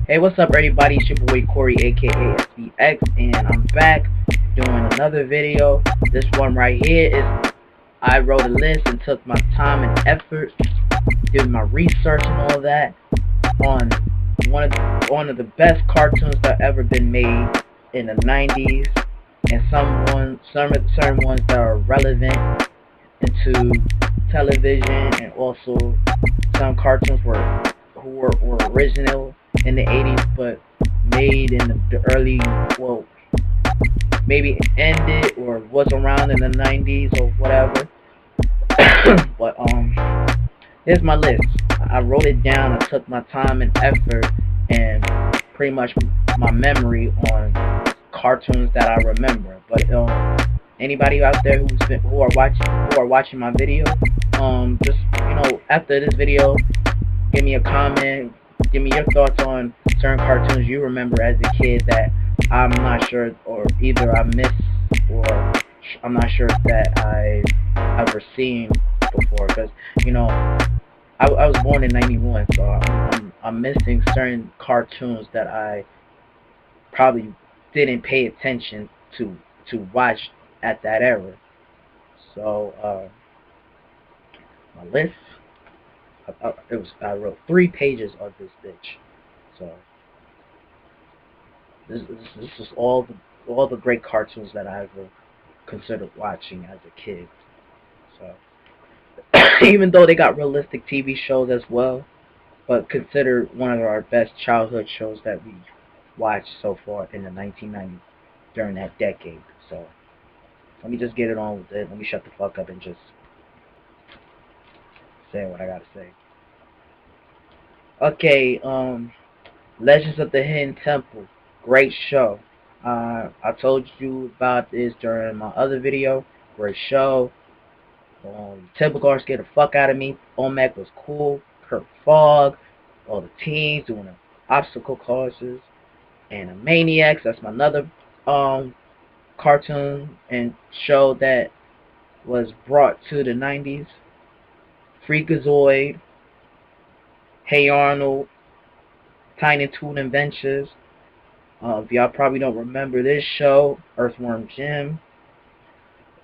Hey, what's up, everybody? It's your boy Corey, aka SBX, and I'm back doing another video. This one right here is I wrote a list and took my time and effort, did my research and all that on one of the best cartoons that ever been made in the 90s, and certain ones that are relevant into television, and also some cartoons were original in the 80s but made in the early, well, maybe ended or was around in the 90s or whatever. But here's my list. I wrote it down. I took my time and effort and pretty much my memory on cartoons that I remember. But anybody out there who are watching my video, just after this video, give me a comment. Give me your thoughts on certain cartoons you remember as a kid that I'm not sure, or either I missed, or I'm not sure that I've ever seen before. Because I was born in '91, so I'm missing certain cartoons that I probably didn't pay attention to watch at that era. So my list. I wrote 3 pages of this bitch. So this is all the great cartoons that I ever considered watching as a kid. So even though they got realistic TV shows as well, but considered one of our best childhood shows that we watched so far in the 1990s during that decade. So let me just get it on with it. Let me shut the fuck up and just say what I gotta say. Okay, Legends of the Hidden Temple, great show. I told you about this during my other video. Great show. Temple Guard scared the fuck out of me. Olmec was cool. Kurt Fogg, all the teens doing the obstacle courses. Animaniacs, that's my another cartoon and show that was brought to the 90s. Freakazoid, Hey Arnold, Tiny Toon Adventures. If y'all probably don't remember this show, Earthworm Jim.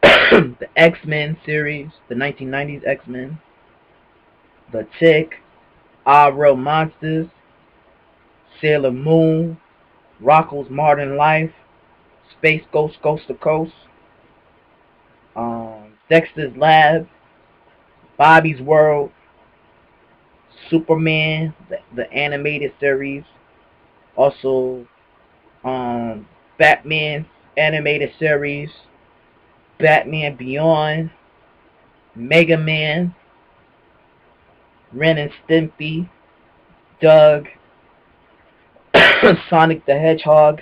The X-Men series, the 1990s X-Men. The Tick, Our Real Monsters, Sailor Moon, Rocko's Modern Life, Space Ghost Coast to Coast, Dexter's Lab, Bobby's World, Superman, the animated series. Also, Batman animated series, Batman Beyond, Mega Man, Ren and Stimpy, Doug, Sonic the Hedgehog.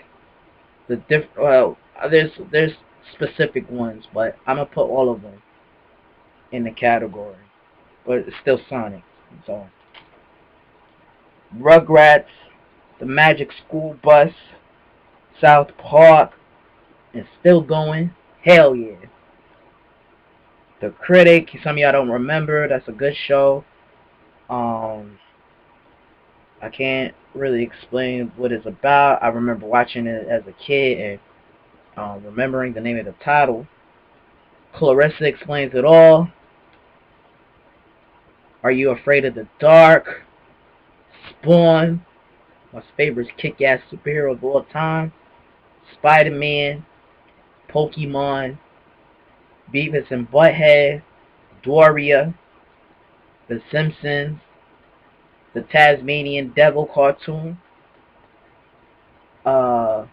There's specific ones, but I'm gonna put all of them in the category. But it's still Sonic. So Rugrats, The Magic School Bus, South Park, and still going. Hell yeah. The Critic, some of y'all don't remember. That's a good show. I can't really explain what it's about. I remember watching it as a kid and remembering the name of the title. Clarissa Explains It All. Are You Afraid of the Dark? Spawn, my favorite kick-ass superhero of all time. Spider-Man, Pokemon, Beavis and Butthead, Doria, The Simpsons, the Tasmanian Devil cartoon. Where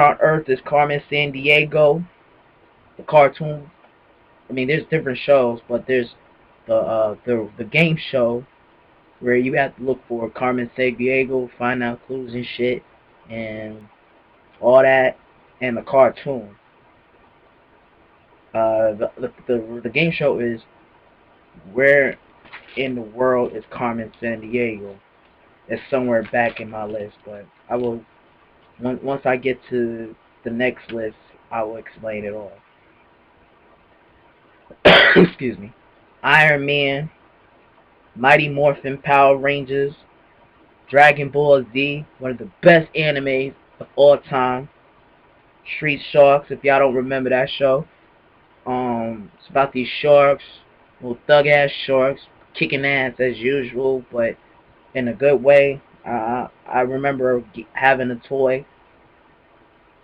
on Earth is Carmen Sandiego? The cartoon. I mean, there's different shows, but there's the game show where you have to look for Carmen Sandiego, find out clues and shit, and all that, and the cartoon. The game show is Where in the World is Carmen Sandiego? It's somewhere back in my list, but I will once I get to the next list, I will explain it all. Excuse me. Iron Man, Mighty Morphin Power Rangers, Dragon Ball Z, one of the best animes of all time. Street Sharks, if y'all don't remember that show. It's about these sharks, little thug ass sharks, kicking ass as usual, but in a good way. I remember having a toy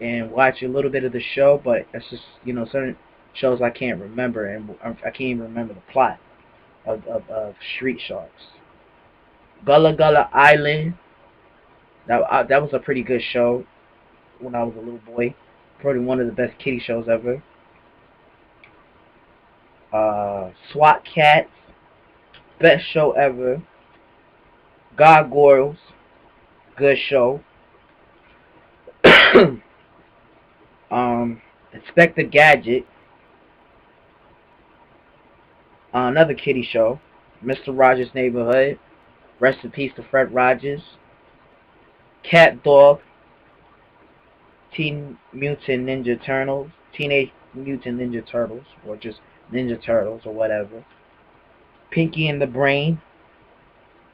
and watching a little bit of the show, but it's just, certain shows I can't remember, and I can't even remember the plot of Street Sharks. Gullah Gullah Island, that was a pretty good show when I was a little boy. Probably one of the best kiddie shows ever. SWAT Cats, best show ever. Gargoyles, good show. Inspector Gadget, another kiddie show. Mr. Rogers' Neighborhood, rest in peace to Fred Rogers. Cat Dog, Teenage Mutant Ninja Turtles, or just Ninja Turtles, or whatever. Pinky and the Brain,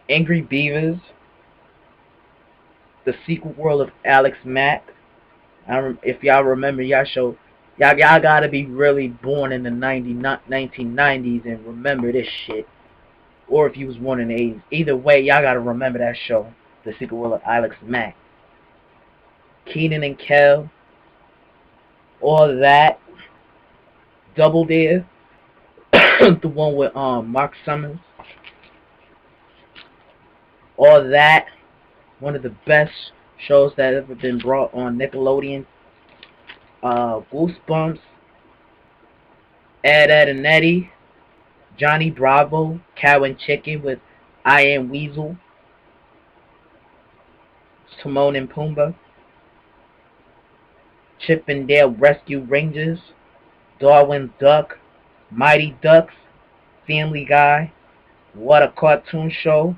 Angry Beavers, The Secret World of Alex Mack. If y'all remember, y'all gotta be really born in the 1990s and remember this shit. Or if you was born in the 80s. Either way, y'all gotta remember that show, The Secret World of Alex Mack. Kenan and Kel, all of that. Double Dare, the one with Mark Summers. All that, one of the best shows that ever been brought on Nickelodeon. Goosebumps, Ed, Edd and Eddy, Johnny Bravo, Cow and Chicken with I Am Weasel, Timon and Pumbaa, Chip and Dale Rescue Rangers, Darwin Duck, Mighty Ducks, Family Guy, What a Cartoon Show,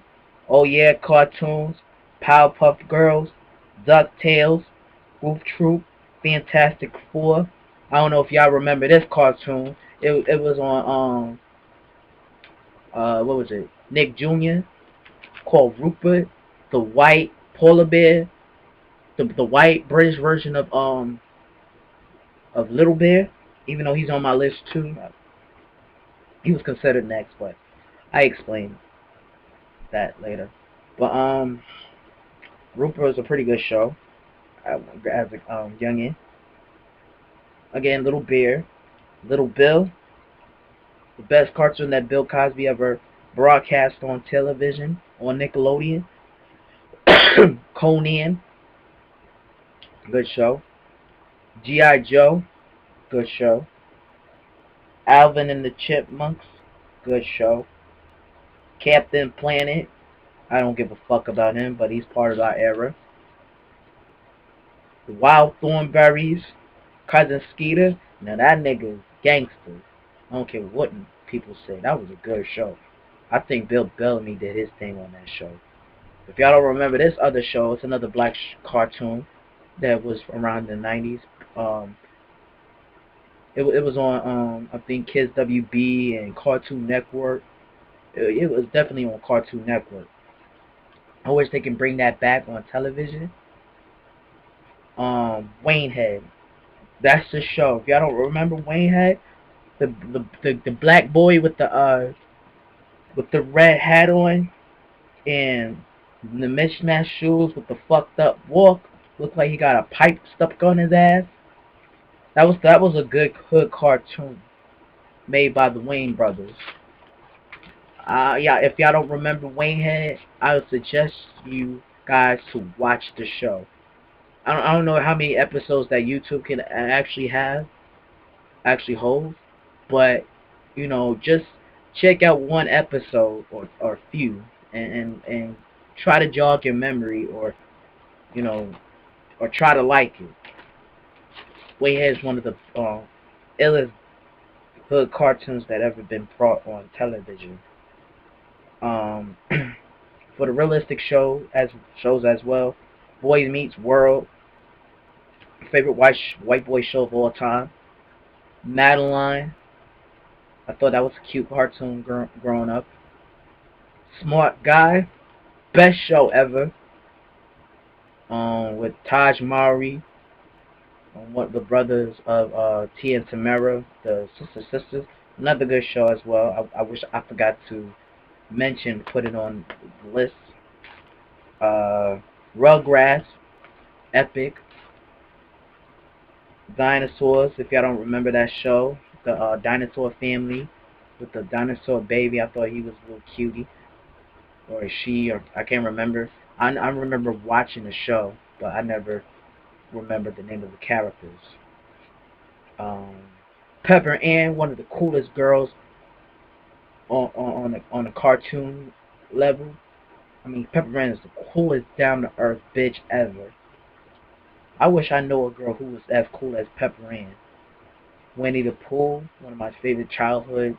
Oh Yeah Cartoons, Powerpuff Girls, DuckTales, Goof Troop, Fantastic Four. I don't know if y'all remember this cartoon. It was on what was it? Nick Jr. called Rupert, the white polar bear, the white British version of Little Bear. Even though he's on my list too, he was considered next, but I explain that later. But Rupert was a pretty good show as a youngin. Again, Little Bear, Little Bill, the best cartoon that Bill Cosby ever broadcast on television on Nickelodeon. Conan, good show. G.I. Joe, good show. Alvin and the Chipmunks, good show. Captain Planet, I don't give a fuck about him, but he's part of our era. The Wild Thornberries, Cousin Skeeter, now that nigga is gangster. I don't care what people say. That was a good show. I think Bill Bellamy did his thing on that show. If y'all don't remember this other show, it's another black cartoon that was around the 90s. It was on, I think, Kids WB and Cartoon Network. It was definitely on Cartoon Network. I wish they can bring that back on television. Waynehead. That's the show. If y'all don't remember Waynehead, the black boy with the red hat on and the mismatched shoes with the fucked up walk, looked like he got a pipe stuck on his ass. That was a good hood cartoon made by the Wayne brothers. Yeah, if y'all don't remember Waynehead, I would suggest you guys to watch the show. I don't know how many episodes that YouTube can actually hold, but just check out one episode or a few and try to jog your memory, or try to like it. Wayhead is one of the illest hood cartoons that ever been brought on television. For the realistic shows as well, Boy Meets World, favorite white boy show of all time. Madeline, I thought that was a cute cartoon growing up. Smart Guy, best show ever. with Taj Mowry, what the brothers of Tia and Tamara, the sisters. Another good show as well. I wish I forgot to mention, put it on the list. Rugrats, epic. Dinosaurs, if y'all don't remember that show, the dinosaur family with the dinosaur baby. I thought he was a little cutie, or she, or I can't remember. I remember watching the show, but I never remember the name of the characters. Pepper Ann, one of the coolest girls on a cartoon level. I mean, Pepper Ann is the coolest down to earth bitch ever. I wish I knew a girl who was as cool as Pepper Ann. Winnie the Pooh, one of my favorite childhood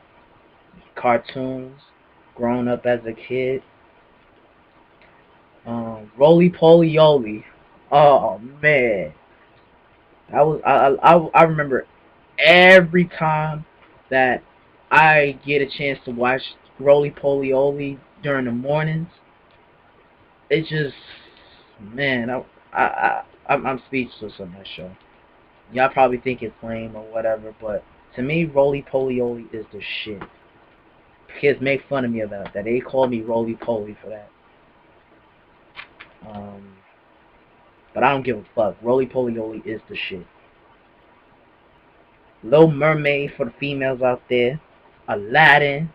cartoons, growing up as a kid. Roly Poly Oly. Oh man, I remember every time that I get a chance to watch Roly Poly Oly during the mornings. It just, man, I'm speechless on that show. Y'all probably think it's lame or whatever, but to me, Roly Poly Oly is the shit. Kids make fun of me about that. They call me Roly Poly for that. But I don't give a fuck. Roly Poly Oly is the shit. Little Mermaid for the females out there. Aladdin,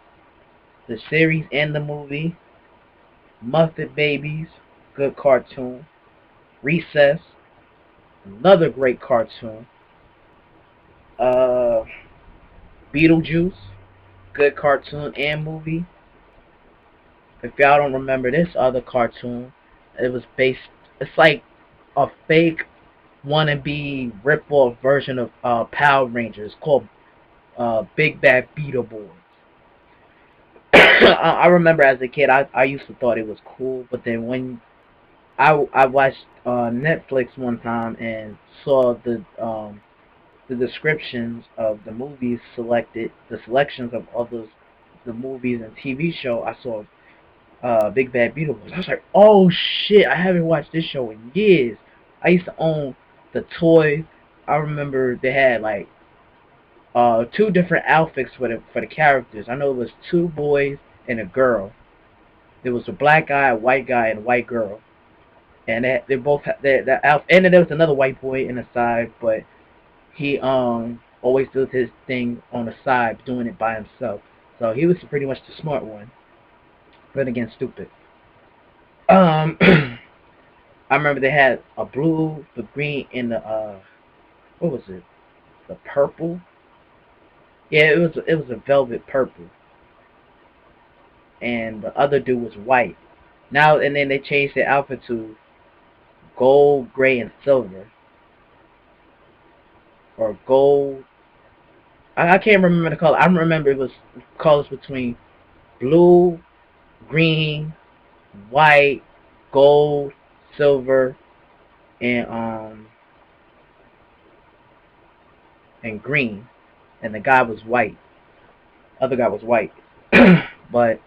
the series and the movie. Muppet Babies, good cartoon. Recess, another great cartoon. Beetlejuice, good cartoon and movie. If y'all don't remember this other cartoon, it was based, it's like a fake wannabe rip-off version of Power Rangers called Big Bad Beetleborgs. I remember as a kid, I used to thought it was cool, but then when I watched Netflix one time and saw the descriptions of the movies selected, the selections of others, the movies and TV show, I saw Big Bad Beetleborgs. I was like, oh shit, I haven't watched this show in years. I used to own the toy. I remember they had like two different outfits for the characters. I know it was two boys and a girl. There was a black guy, a white guy, and a white girl. And they both had the outfit. And then there was another white boy in the side, but he always does his thing on the side, doing it by himself. So he was pretty much the smart one, but again, stupid. I remember they had a blue, the green, and the what was it? The purple. Yeah, it was a velvet purple, and the other dude was white. Now and then they changed their outfit to gold, gray, and silver, or gold. I can't remember the color. I remember it was colors between blue, green, white, gold, silver, and green, and the guy was white. Other guy was white. But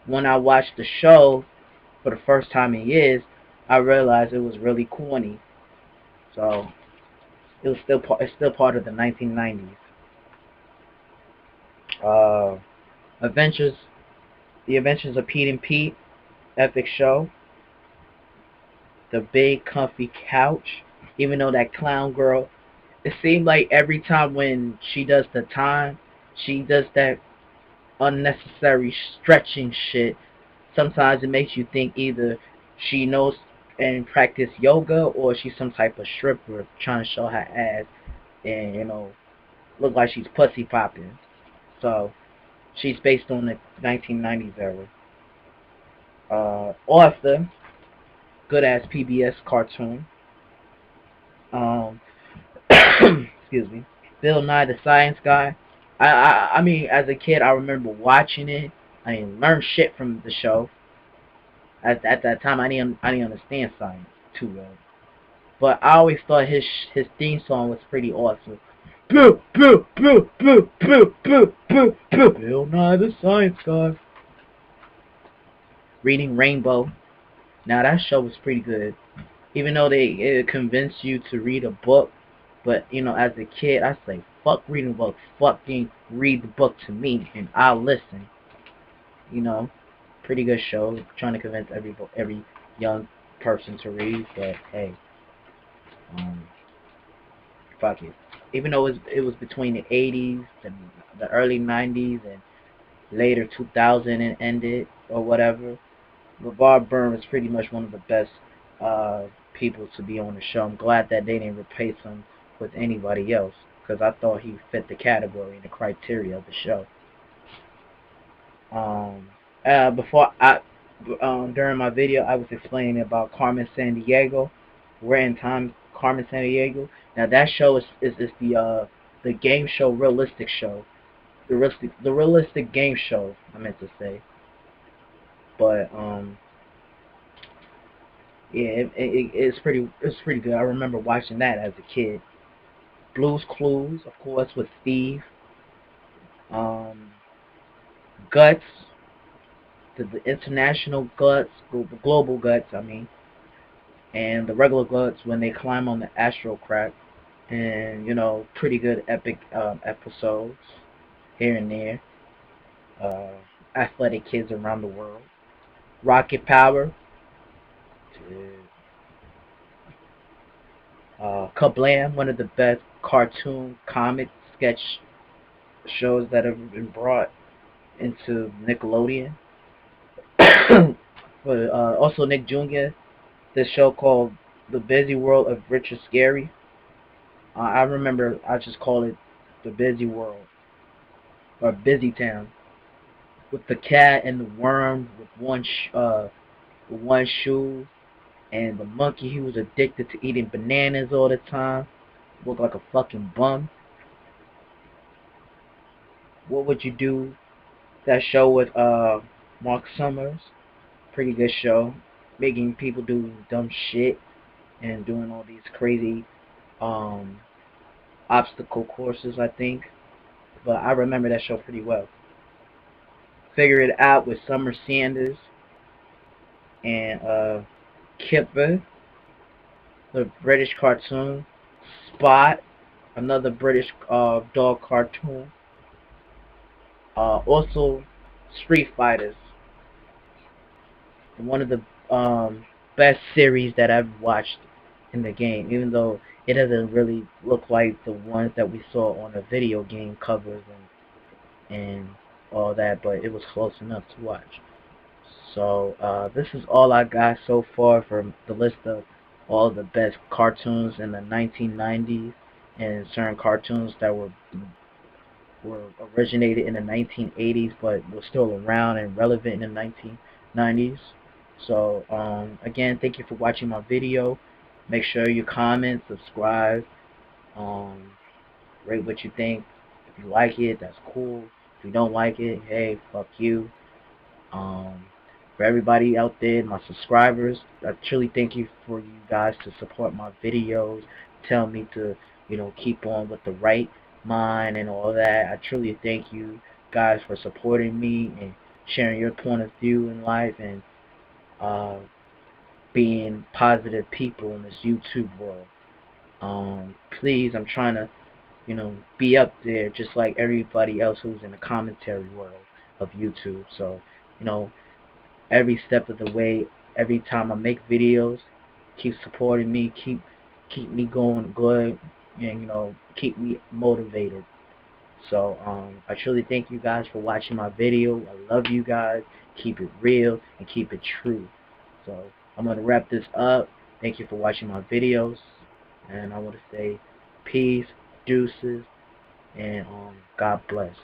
when I watched the show for the first time in years, I realized it was really corny. So it's still part of the 1990s. Adventures, The Adventures of Pete and Pete, epic show. The Big Comfy Couch, even though that clown girl, it seemed like every time when she does the time, she does that unnecessary stretching shit. Sometimes it makes you think either she knows and practice yoga or she's some type of stripper trying to show her ass and, you know, look like she's pussy popping. So she's based on the 1990s era. Arthur, good ass PBS cartoon. Excuse me. Bill Nye the Science Guy. I mean, as a kid, I remember watching it. I didn't learn shit from the show. At that time, I didn't understand science too well. But I always thought his theme song was pretty awesome. Bill Nye the Science Guy. Reading Rainbow. Now that show was pretty good. Even though they convince you to read a book, but you know, as a kid, I say, fuck reading a book, fucking read the book to me, and I'll listen. You know, pretty good show. Trying to convince every young person to read, but hey, um, fuck it. Even though it was between the 80s and the early 90s and later 2000 and ended or whatever, LeVar Burton is pretty much one of the best uh, people to be on the show. I'm glad that they didn't replace him with anybody else because I thought he fit the category and the criteria of the show. Before I during my video, I was explaining about Carmen Sandiego. We're in time, Carmen Sandiego. Now that show is the game show, realistic show, the realistic game show. I meant to say, but yeah, it's pretty good. I remember watching that as a kid. Blue's Clues, of course, with Steve. Um, Guts, the international Guts, the global Guts. I mean, and the regular Guts when they climb on the astral crack, and you know, pretty good epic episodes here and there. Uh, Athletic kids around the world. Rocket Power. Kablam, one of the best cartoon comic sketch shows that have been brought into Nickelodeon. But also Nick Jr. This show called The Busy World of Richard Scarry. I remember I just call it The Busy World or Busy Town with the cat and the worm with one shoe and the monkey. He was addicted to eating bananas all the time. Looked like a fucking bum. What would you do? That show with Mark Summers. Pretty good show. Making people do dumb shit and doing all these crazy um, obstacle courses, I think. But I remember that show pretty well. Figure It Out with Summer Sanders and Kipper, the British cartoon. Spot, another British dog cartoon. Also, Street Fighters, one of the best series that I've watched in the game, even though it doesn't really look like the ones that we saw on the video game covers and all that, but it was close enough to watch. So this is all I got so far from the list of all the best cartoons in the 1990s and certain cartoons that were originated in the 1980s but were still around and relevant in the 1990s. So again, thank you for watching my video. Make sure you comment, subscribe, um, rate what you think. If you like it, that's cool. If you don't like it, hey, fuck you. Um, for everybody out there, my subscribers, I truly thank you for you guys to support my videos, tell me to, you know, keep on with the right mind and all that. I truly thank you guys for supporting me and sharing your point of view in life and uh, being positive people in this YouTube world. Please, I'm trying to, you know, be up there just like everybody else who's in the commentary world of YouTube. So, you know, every step of the way, every time I make videos, keep supporting me, keep me going good, and you know, keep me motivated. So I truly thank you guys for watching my video. I love you guys. Keep it real and keep it true. So I'm gonna wrap this up. Thank you for watching my videos, and I want to say peace, deuces, and God bless.